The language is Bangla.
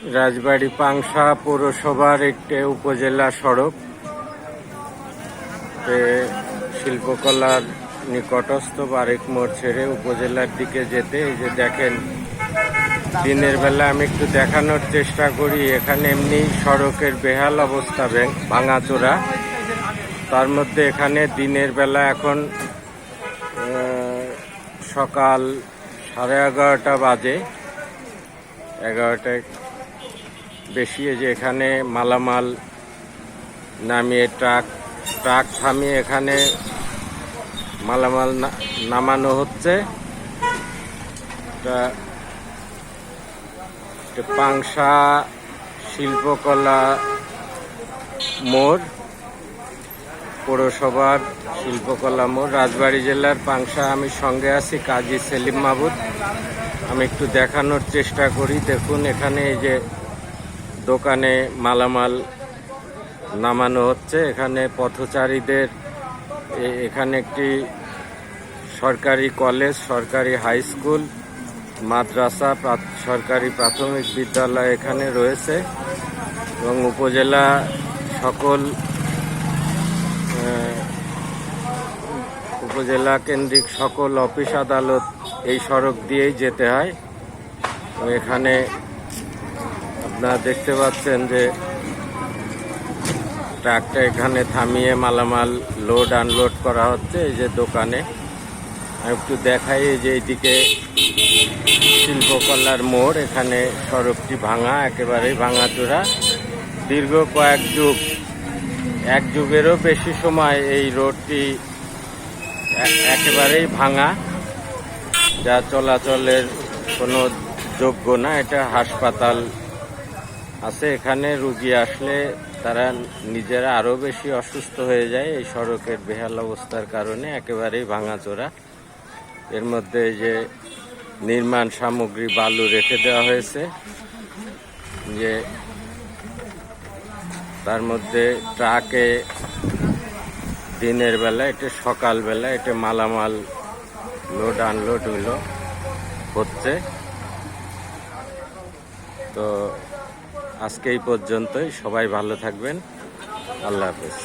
রাজবাড়ী পাংশা পৌরসভার একটি উপজেলা সড়ক শিল্পকলার নিকটস্থ বারেক মোড় ছেড়ে উপজেলার দিকে যেতে এই যে দেখেন, দিনের বেলা আমি একটু দেখানোর চেষ্টা করি। এখানে এমনি সড়কের বেহাল অবস্থা, ভাঙাচোরা। তার মধ্যে এখানে দিনের বেলা এখন সকাল 11:30 বাজে, 11টায় বেশি। যে এখানে মালামাল নামিয়ে ট্রাক থামিয়ে এখানে মালামাল নামানো হচ্ছে। পাংশা শিল্পকলা মোড়, পৌরসভার শিল্পকলা মোড়, রাজবাড়ী জেলার পাংশা। আমি সঙ্গে আছি কাজী সেলিম মাহবুব। আমি একটু দেখানোর চেষ্টা করি। দেখুন, এখানে এই যে দোকানে মালামাল নামানো হচ্ছে। এখানে পথচারীদের, এখানে একটি সরকারি কলেজ, সরকারি হাই স্কুল, মাদ্রাসা, সরকারি প্রাথমিক বিদ্যালয় এখানে রয়েছে এবং উপজেলা কেন্দ্রিক সকল অফিস আদালত এই সড়ক দিয়েই যেতে হয়। এখানে আপনারা দেখতে পাচ্ছেন যে ট্রাকটা এখানে থামিয়ে মালামাল লোড আনলোড করা হচ্ছে। এই যে দোকানে আমি একটু দেখাই, এই যে এইদিকে শিল্পকলার মোড়। এখানে সড়কটি ভাঙা, একেবারেই ভাঙাচোরা। দীর্ঘ এক যুগেরও বেশি সময় এই রোডটি একেবারেই ভাঙা, যা চলাচলের কোনো যোগ্য না। এটা হাসপাতাল আছে, এখানে রুগী আসলে তারা নিজেরা আরও বেশি অসুস্থ হয়ে যায় এই সড়কের বেহাল অবস্থার কারণে। একেবারেই ভাঙাচোরা। এর মধ্যে যে নির্মাণ সামগ্রী বালু রেখে দেওয়া হয়েছে, যে তার মধ্যে ট্রাকে দিনের বেলা, এটা সকালবেলা, এটা মালামাল লোড আনলোড হচ্ছে। তো আজকে এই পর্যন্তই। সবাই ভালো থাকবেন। আল্লাহ হাফেজ।